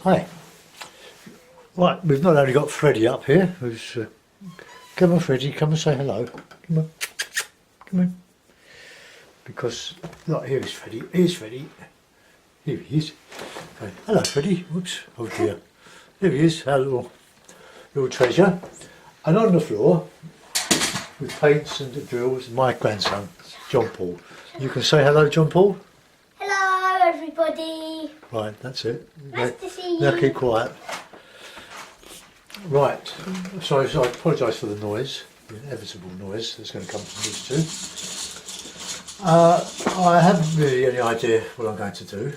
Hi. Right, we've not only got Freddy up here, who's... come on Freddy, come and say hello. Come on. Come on. Because, look, here's Freddy. Here's Freddy. Here he is. Hello Freddy. Whoops. Oh dear. Here he is, our little treasure. And on the floor, with paints and drills, my grandson, John Paul. You can say hello, John Paul. Hello everybody. Right, that's it. Nice to see you. Now keep quiet. Right, sorry, I apologise for the noise, the inevitable noise that's going to come from these two. I haven't really any idea what I'm going to do,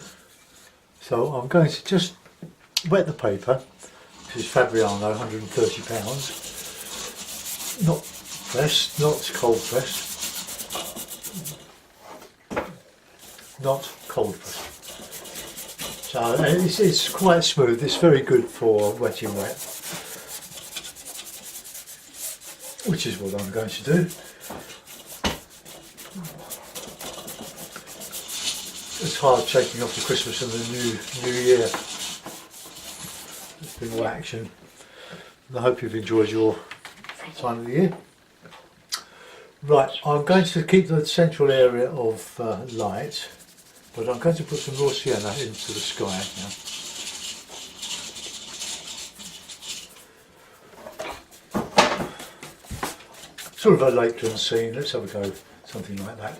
so I'm going to just wet the paper. This is Fabriano, £130. Not pressed, not cold pressed. Not cold pressed. So it's quite smooth, it's very good for wetting wet. Which is what I'm going to do. It's hard taking off the Christmas and the New Year. There's been more action. And I hope you've enjoyed your time of the year. Right, I'm going to keep the central area of light, but I'm going to put some raw sienna into the sky now. Sort of a Lakeland scene, let's have a go, something like that.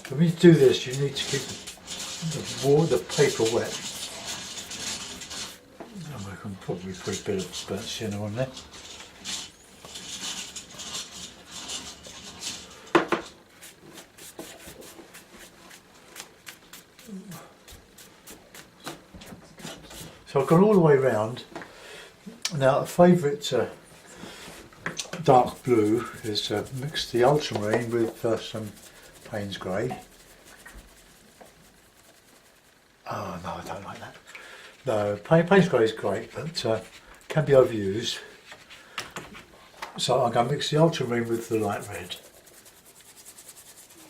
When you do this, you need to keep the paper wet. I can probably put a bit of burnt sienna on there. So I've gone all the way round. Now a favourite dark blue is mixed the ultramarine with some Payne's grey. Oh no, I don't like that. No, Payne's grey is great, but can be overused. So I'm going to mix the ultramarine with the light red.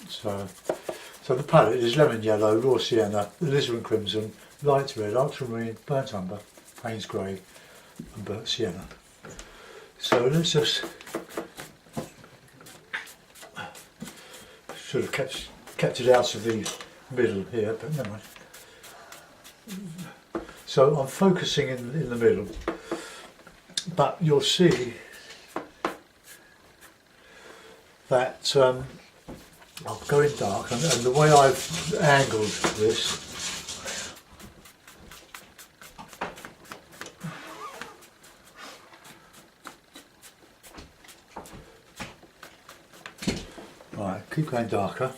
So the palette is lemon yellow, raw sienna, alizarin crimson, light red, ultramarine, burnt umber, Payne's grey, and burnt sienna. So let's just sort of kept it out of the middle here, but never mind. So I'm focusing in the middle, but you'll see that I'll go in dark, and the way I've angled this, right, keep going darker.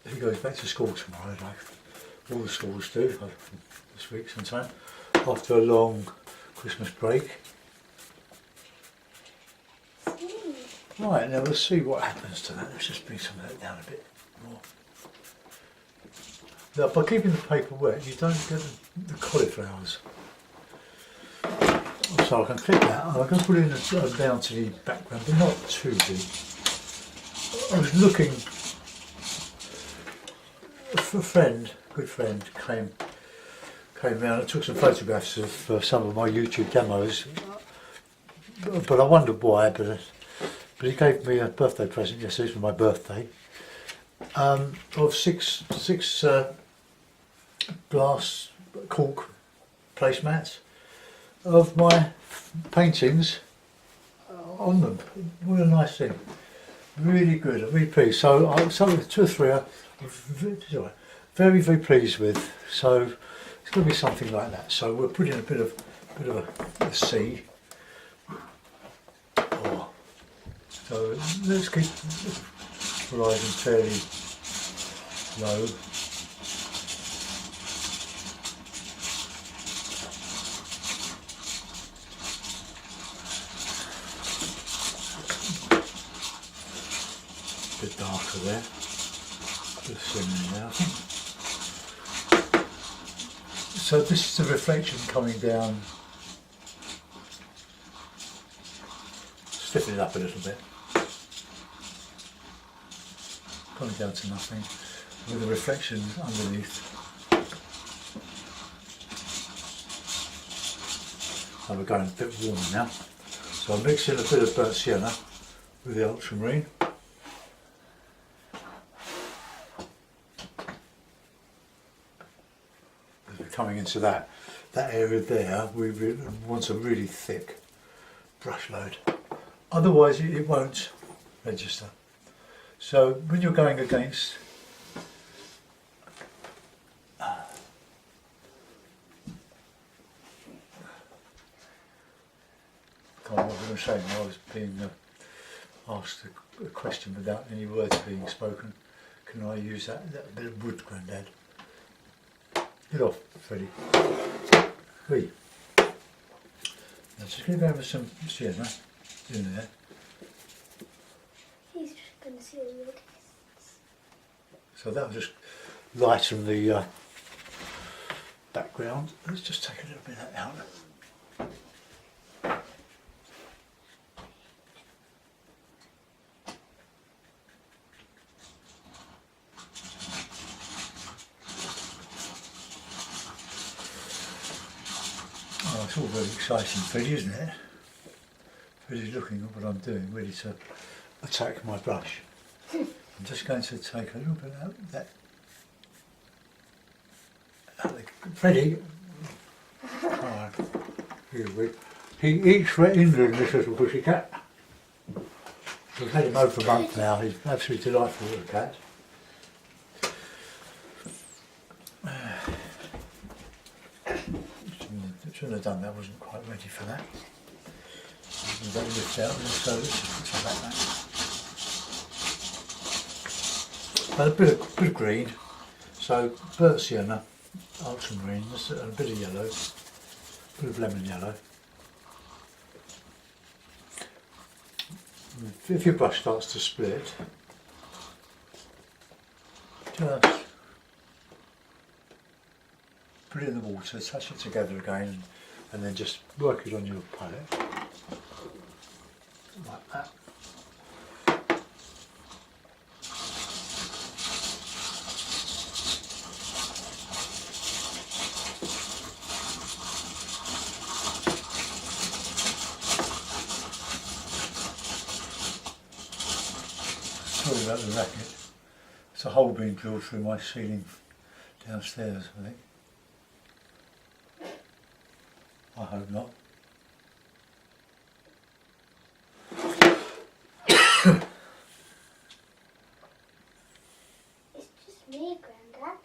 He goes back to school tomorrow, like all the schools do this week sometime, after a long Christmas break. Right, now we'll see what happens to that. Let's just bring some of that down a bit more. Now, by keeping the paper wet, you don't get the cauliflowers. So I can clip that. I'm going to put in down to the background, but not too deep. I was looking. A friend, good friend, came round and took some photographs of some of my YouTube demos. But I wondered why. But he gave me a birthday present yesterday for my birthday. Of six glass cork placemats of my paintings on them. What a nice thing! Really good. I'm really pleased. So some of the 2 or 3 are very, very pleased with. So it's going to be something like that. So we'll put in a bit of a sea. Oh. So let's keep the horizon fairly low. A bit darker there. Now. So this is the reflection coming down stiffen it up a little bit. Gone down to nothing with the reflections underneath. And we're going a bit warmer now. So I'm mixing a bit of burnt sienna with the ultramarine. As we're coming into that area there, we want a really thick brush load. Otherwise it won't register. So when you're going against what was I going to say now? I was being asked a question without any words being spoken. Can I use that bit of wood, Grandad? Get off, Freddy. Wait. Now just going to go over some sienna in there. He's just going to see all your tests. So that'll just lighten the background. Let's just take a little bit of that out. Oh, it's all very exciting, Freddy, isn't it? Freddy's looking at what I'm doing, ready to attack my brush. I'm just going to take a little bit out of that. Freddy, oh, he eats for England, this little pussycat. We've had him over for a month now. He's absolutely delightful little cat. Shouldn't have done that, wasn't quite ready for that. Don't lift out, so let's just put some back. And a bit of green, so burnt sienna, ultramarine, and a bit of yellow, a bit of lemon yellow. If your brush starts to split, just put it in the water, touch it together again, and then just work it on your palette, like that. Sorry about the racket. It's a hole being drilled through my ceiling downstairs, I think. I hope not. It's just me, Grandad.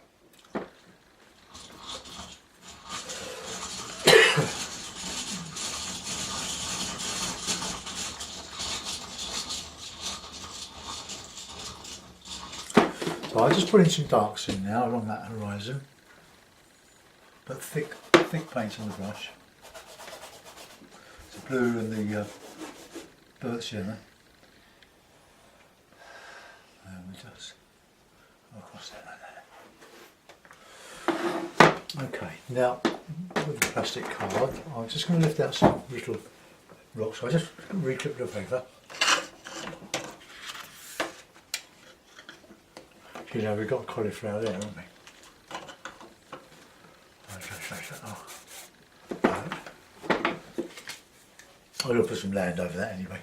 So I just put in some darks in now along that horizon, but thick paint on the brush. The blue and the burnt sienna, and we just go across that like that. Okay, now with the plastic card, I'm just going to lift out some little rocks. So I just reclip the paper. You know, we've got cauliflower there, haven't we? I'll put some land over that anyway.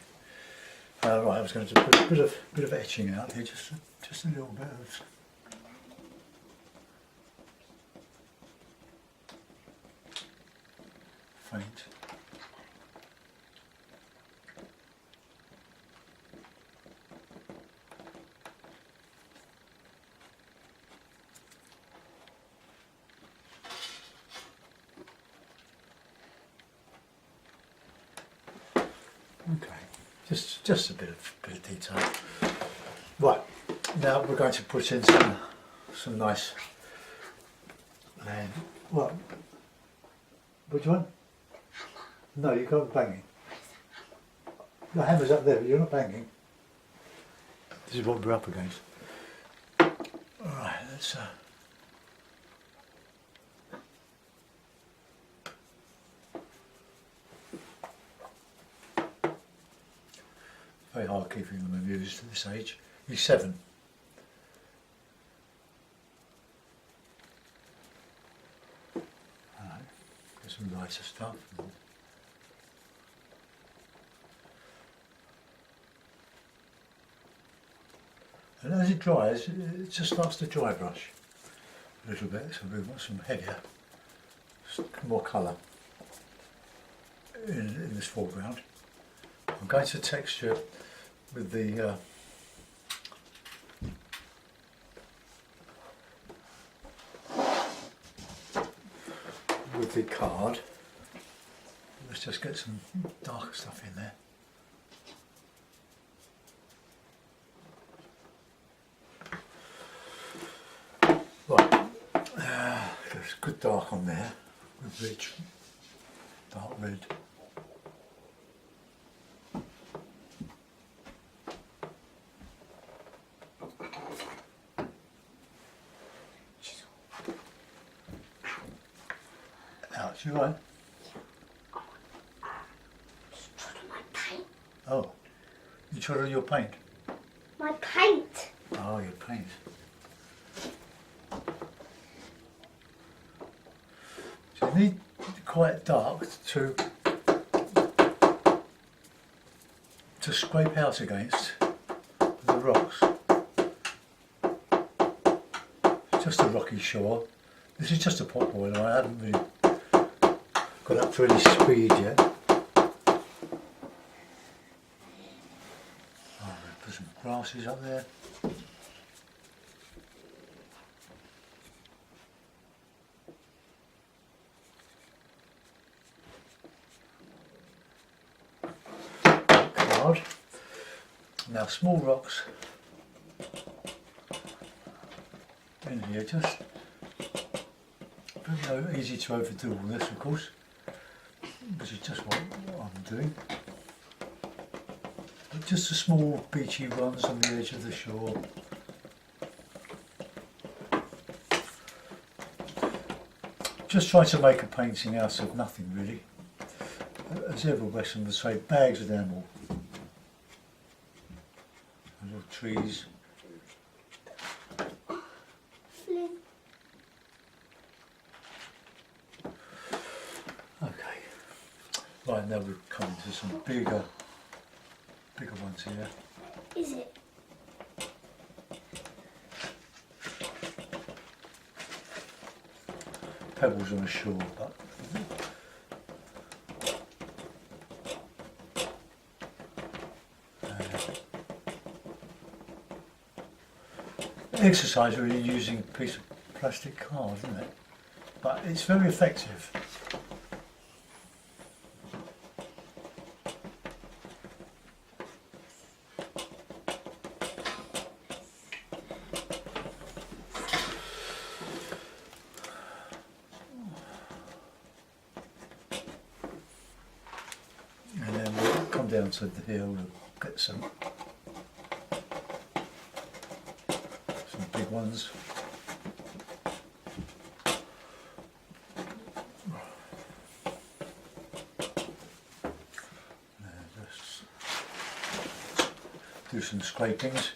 Right, I was going to put a bit of etching out here, just a little bit of. Faint. Okay, just a bit of detail. Right, now we're going to put in some nice land. What? Which one? No, you can't banging. The hammer's up there, but you're not banging. This is what we're up against. Alright, let's Very hard keeping them amused at this age. He's 7. Alright, got some lighter stuff. And as it dries, it just starts to dry brush a little bit, so we want some heavier, more colour in this foreground. I'm going to texture with the card. Let's just get some darker stuff in there. Right, there's good dark on there with rich dark red. Ouch, you right? Just trod on my paint. Oh, you trod on your paint? My paint. Oh, your paint. So you need quite dark to scrape out against the rocks. Just a rocky shore. This is just a pot boiler. I haven't really got up to any speed yet. Oh, put some grasses up there. Card. Now small rocks in here, just easy to overdo all this, of course, which is just what I'm doing. But just the small beachy ones on the edge of the shore. Just try to make a painting out of nothing really. As Everett Weston would say, bags of them all. Little trees. Okay. Right, now we've come to some bigger ones here. Is it? Pebbles on a shore, but exercise really using a piece of plastic card, isn't it? But it's very effective. And then we'll come down to the hill and get some big ones. Just do some scrapings.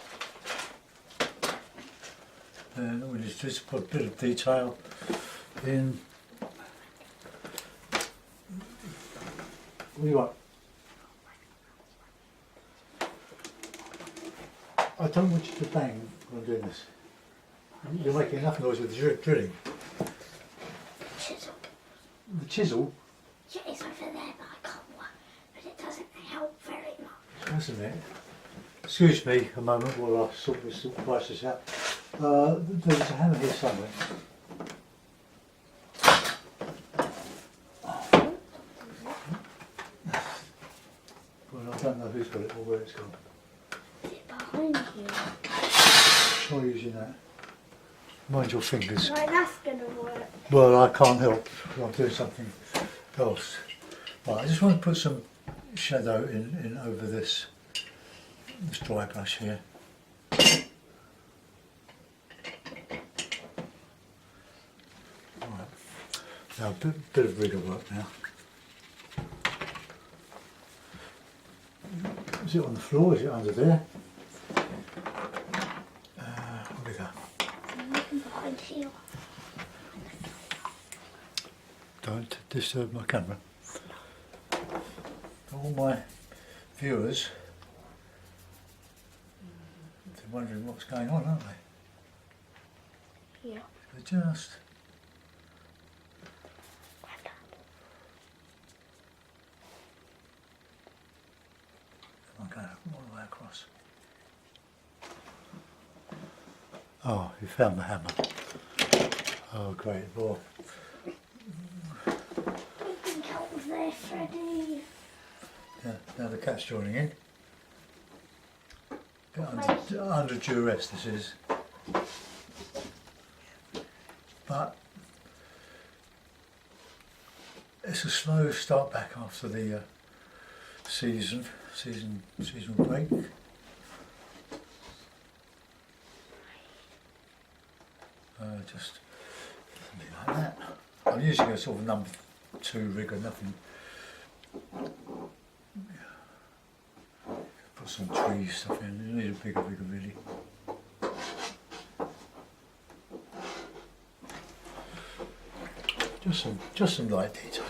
And we just put a bit of detail in. What do you want? I don't want you to bang when I'm doing this. You're making enough noise with the drilling. Chisel. The chisel? Yeah, it's over there, but I can't work. But it doesn't help very much. Doesn't it? Excuse me a moment while I sort this out. There's a hammer here somewhere. Well, I don't know who's got it or where it's gone. Is it behind you? Try using that. Mind your fingers. Right, that's going to work. Well, I can't help. I'm doing something else. Right, I just want to put some shadow in over this dry brush here. Right. Now a bit of rigger work now. Is it on the floor? Is it under there? Where we go? Behind you. Don't disturb my camera. All my viewers, they're wondering what's going on, aren't they? Yeah. They're just... I'm going all the way across. Oh, you found the hammer. Oh, great boy. We can go there, Freddy. Yeah, now the cat's joining in. Under duress this is. But it's a slow start back after the seasonal break. Just something like that. I'm using a sort of number 2 rigger, nothing. Put some tree stuff in. You need a bigger rigger really. Just some light detail.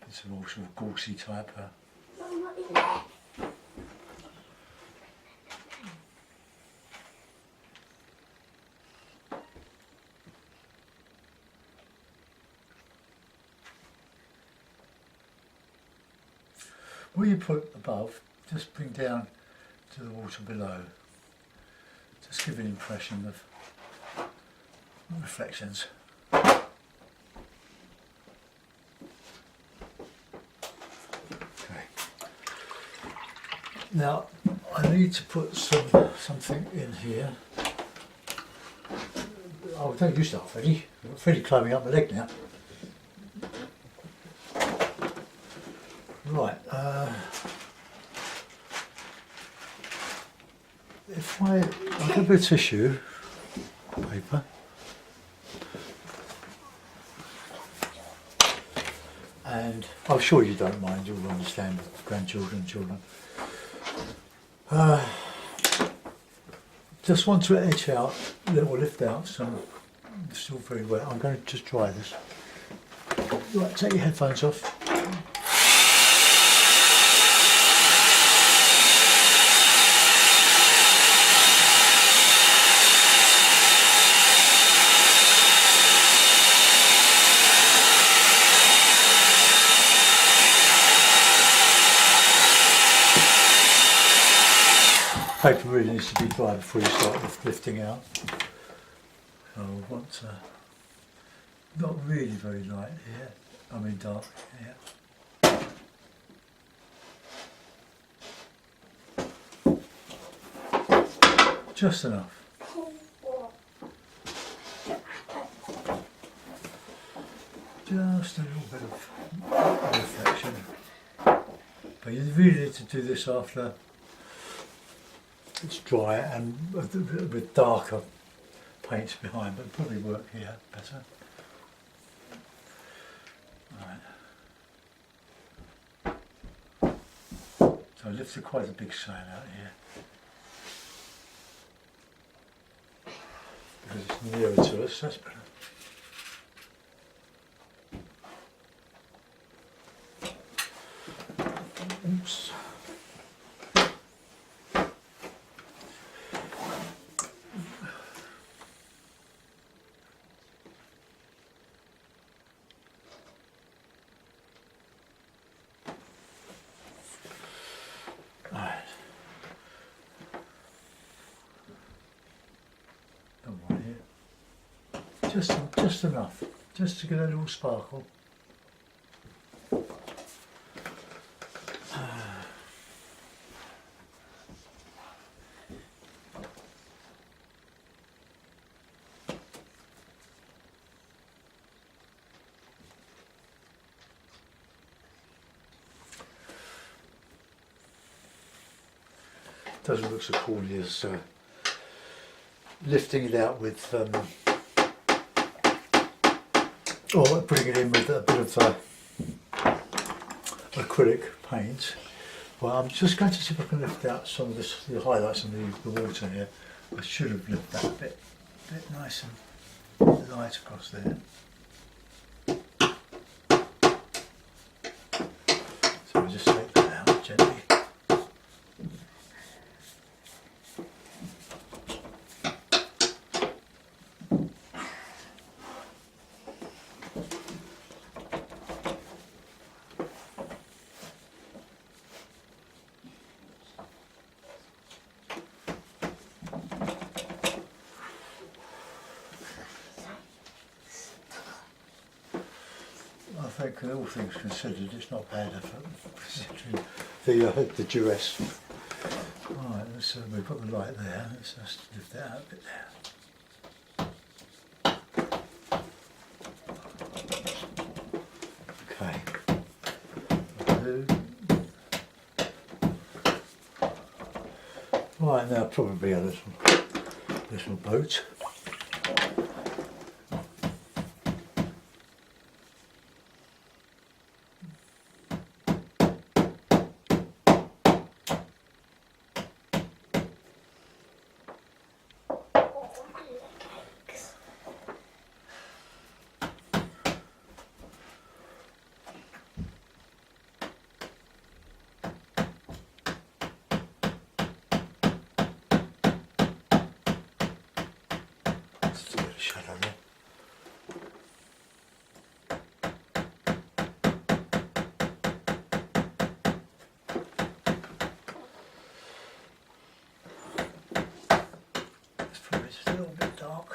It's an all sort of gauzy type. I'm not in there. What you put above, just bring down to the water below. Just give an impression of reflections. Okay. Now I need to put something in here. Oh, don't you start, Freddy. Freddy climbing up my leg now. Right. If I get a bit of tissue paper, and I'm sure you don't mind, you'll understand, grandchildren, children. Just want to etch out, or lift out some, it's still very wet. I'm going to just dry this. Right, take your headphones off. Paper really needs to be dry before you start lifting out. So I want not really very light here, I mean dark here. Just enough. Just a little bit of reflection. But you really need to do this after it's dry and with darker paints behind, but probably work here better. Right. So I lifted quite a big sail out here because it's nearer to us. That's better. Oops. Just enough, just to get a little sparkle. Doesn't look so corny as lifting it out with or putting it in with a bit of acrylic paint. Well, I'm just going to see if I can lift out some of the highlights on the water here. I should have lifted that a bit nice and light across there. So I'll just take that out gently. I think all things considered, it's not bad effort considering the duress. Right, so we've got the light there. Let's just lift that out a bit there. Okay. Right, now probably a little boat. Shadow there. It's probably just a little bit dark.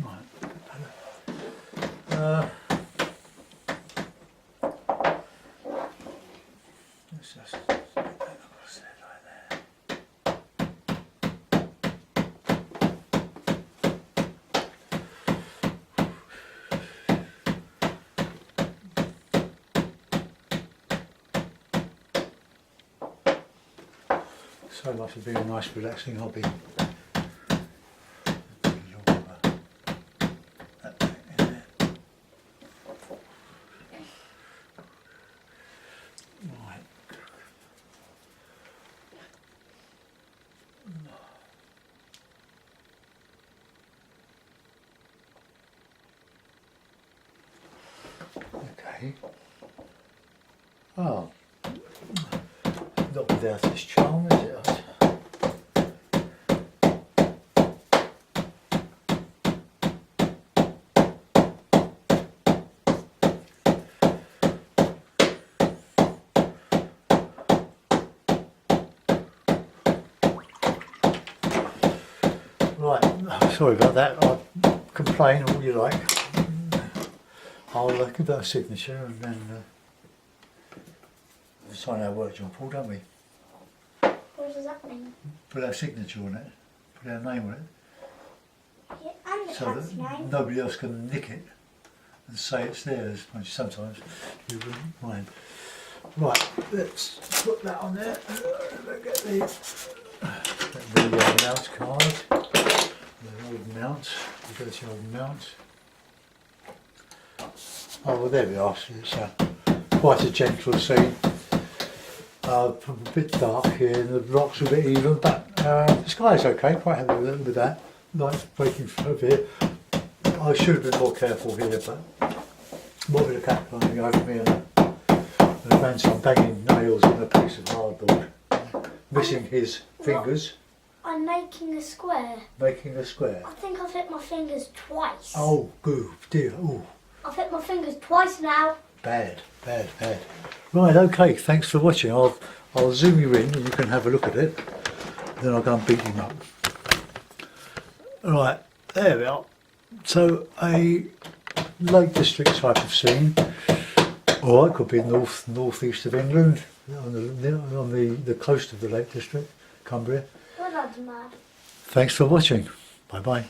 Right. Let's just get that across there like that. So much of being a nice relaxing hobby. Right. Okay. Oh. Not without its charm, is it? Right, sorry about that. I'll complain all you like. I'll give that a signature and then sign our work, John Paul, don't we? What does that mean? Put our signature on it, put our name on it, Yeah, and the so cat's that name. nobody else can nick it and say it's theirs, which sometimes you wouldn't mind. Right, let's put that on there. Get the mount card, the old mount, the dirty old mount. Oh, well, there we are. It's quite a gentle scene. A bit dark here, and the rocks are a bit even, but the sky's okay. Quite happy with that. Light's breaking over here. I should have been more careful here, but what with the cat climbing over me and the grandson banging nails on a piece of cardboard, missing his fingers. I'm making a square. Making a square. I think I've hit my fingers twice. Oh, good dear. Oh. I've hit my fingers twice now. Bad. Right, okay, thanks for watching. I'll zoom you in and you can have a look at it. Then I'll go and beat him up. Right, there we are. So a Lake District type of scene, or it could be northeast of England, on the coast of the Lake District, Cumbria. Well done, man. Thanks for watching. Bye bye.